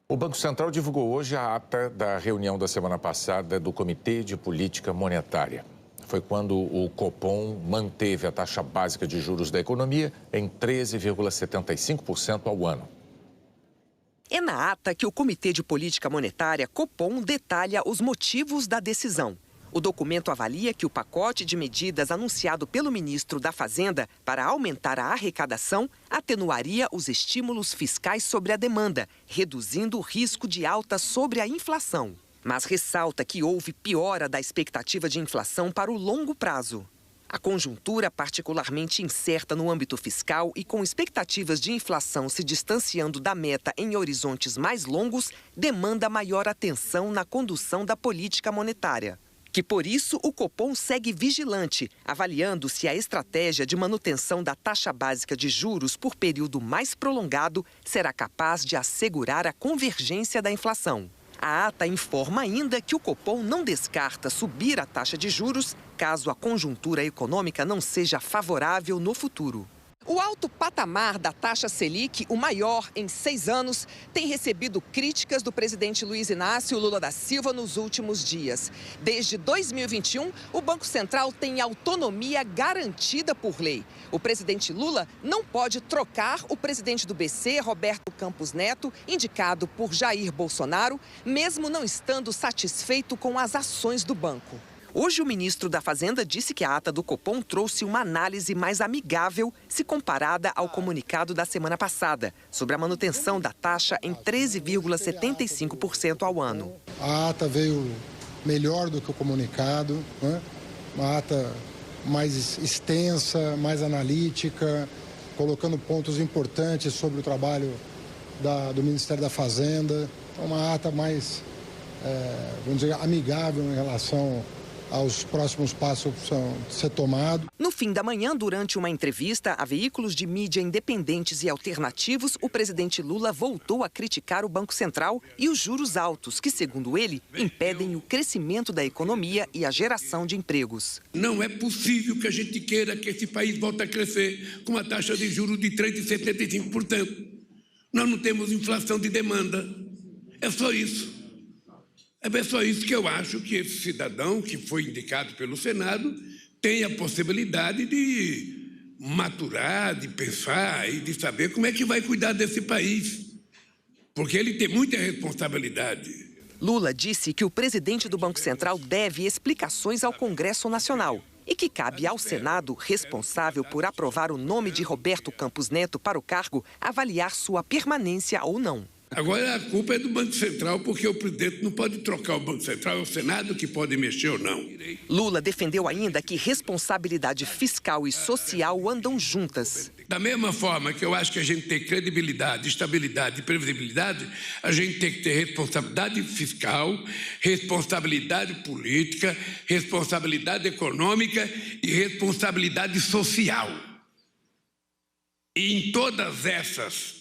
O Banco Central divulgou hoje a ata da reunião da semana passada do Comitê de Política Monetária. Foi quando o Copom manteve a taxa básica de juros da economia em 13,75% ao ano. É na ata que o Comitê de Política Monetária, Copom, detalha os motivos da decisão. O documento avalia que o pacote de medidas anunciado pelo ministro da Fazenda para aumentar a arrecadação atenuaria os estímulos fiscais sobre a demanda, reduzindo o risco de alta sobre a inflação. Mas ressalta que houve piora da expectativa de inflação para o longo prazo. A conjuntura, particularmente incerta no âmbito fiscal e com expectativas de inflação se distanciando da meta em horizontes mais longos, demanda maior atenção na condução da política monetária. Que por isso o Copom segue vigilante, avaliando se a estratégia de manutenção da taxa básica de juros por período mais prolongado será capaz de assegurar a convergência da inflação. A ata informa ainda que o Copom não descarta subir a taxa de juros caso a conjuntura econômica não seja favorável no futuro. O alto patamar da taxa Selic, o maior em 6 anos, tem recebido críticas do presidente Luiz Inácio Lula da Silva nos últimos dias. Desde 2021, o Banco Central tem autonomia garantida por lei. O presidente Lula não pode trocar o presidente do BC, Roberto Campos Neto, indicado por Jair Bolsonaro, mesmo não estando satisfeito com as ações do banco. Hoje, o ministro da Fazenda disse que a ata do Copom trouxe uma análise mais amigável se comparada ao comunicado da semana passada, sobre a manutenção da taxa em 13,75% ao ano. A ata veio melhor do que o comunicado, né? Uma ata mais extensa, mais analítica, colocando pontos importantes sobre o trabalho do Ministério da Fazenda. Uma ata mais, vamos dizer, amigável em relação aos próximos passos que precisam ser tomados. No fim da manhã, durante uma entrevista a veículos de mídia independentes e alternativos, o presidente Lula voltou a criticar o Banco Central e os juros altos, que, segundo ele, impedem o crescimento da economia e a geração de empregos. Não é possível que a gente queira que esse país volte a crescer com uma taxa de juros de 3,75%. Nós não temos inflação de demanda. É só isso. É só isso que eu acho que esse cidadão que foi indicado pelo Senado tem a possibilidade de maturar, de pensar e de saber como é que vai cuidar desse país. Porque ele tem muita responsabilidade. Lula disse que o presidente do Banco Central deve explicações ao Congresso Nacional e que cabe ao Senado, responsável por aprovar o nome de Roberto Campos Neto para o cargo, avaliar sua permanência ou não. Agora a culpa é do Banco Central, porque o presidente não pode trocar o Banco Central, é o Senado que pode mexer ou não. Lula defendeu ainda que responsabilidade fiscal e social andam juntas. Da mesma forma que eu acho que a gente tem credibilidade, estabilidade e previsibilidade, a gente tem que ter responsabilidade fiscal, responsabilidade política, responsabilidade econômica e responsabilidade social. E em todas essas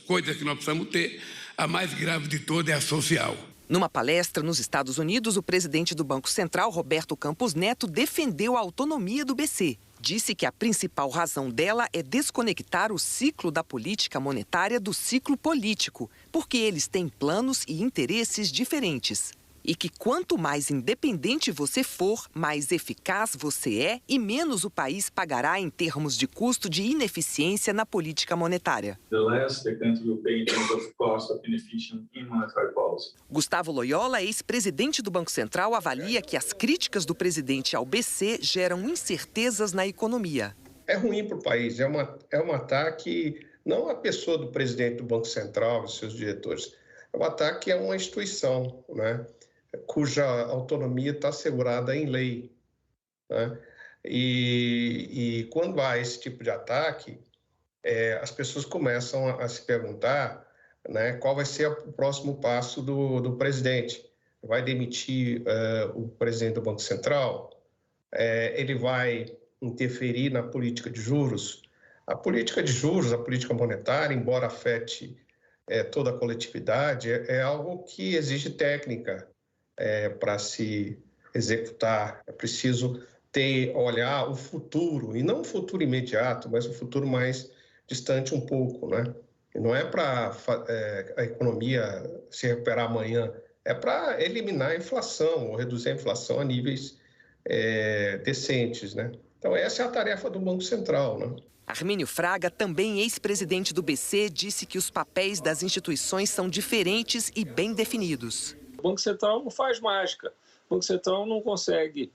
coisas que nós precisamos ter, a mais grave de todas é a social. Numa palestra nos Estados Unidos, o presidente do Banco Central, Roberto Campos Neto, defendeu a autonomia do BC. Disse que a principal razão dela é desconectar o ciclo da política monetária do ciclo político, porque eles têm planos e interesses diferentes. E que quanto mais independente você for, mais eficaz você é e menos o país pagará em termos de custo de ineficiência na política monetária. Gustavo Loyola, ex-presidente do Banco Central, avalia que as críticas do presidente ao BC geram incertezas na economia. É ruim para o país, é um ataque não à pessoa do presidente do Banco Central e seus diretores, é um ataque a uma instituição, né, cuja autonomia está assegurada em lei, né? E quando há esse tipo de ataque, as pessoas começam a se perguntar, né, qual vai ser o próximo passo do presidente. Vai demitir o presidente do Banco Central? Ele vai interferir na política de juros? A política de juros, a política monetária, embora afete toda a coletividade, é algo que exige técnica para se executar. É preciso olhar o futuro, e não o futuro imediato, mas o futuro mais distante um pouco, né? Não é para a economia se recuperar amanhã, é para eliminar a inflação ou reduzir a inflação a níveis decentes, né? Então, essa é a tarefa do Banco Central, né? Armínio Fraga, também ex-presidente do BC, disse que os papéis das instituições são diferentes e bem definidos. O Banco Central não faz mágica. O Banco Central não consegue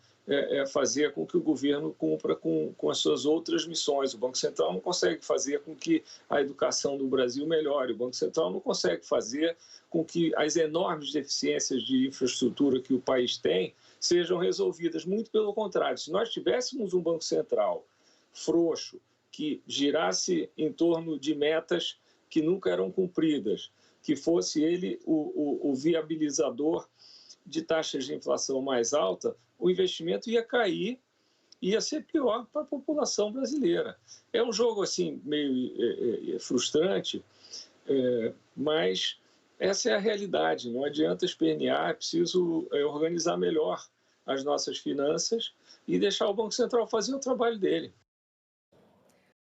fazer com que o governo cumpra com as suas outras missões. O Banco Central não consegue fazer com que a educação do Brasil melhore. O Banco Central não consegue fazer com que as enormes deficiências de infraestrutura que o país tem sejam resolvidas. Muito pelo contrário, se nós tivéssemos um Banco Central frouxo, que girasse em torno de metas que nunca eram cumpridas, que fosse ele o viabilizador de taxas de inflação mais alta, o investimento ia cair, ia ser pior para a população brasileira. É um jogo assim meio frustrante, mas essa é a realidade. Não adianta espernear, é preciso organizar melhor as nossas finanças e deixar o Banco Central fazer o trabalho dele.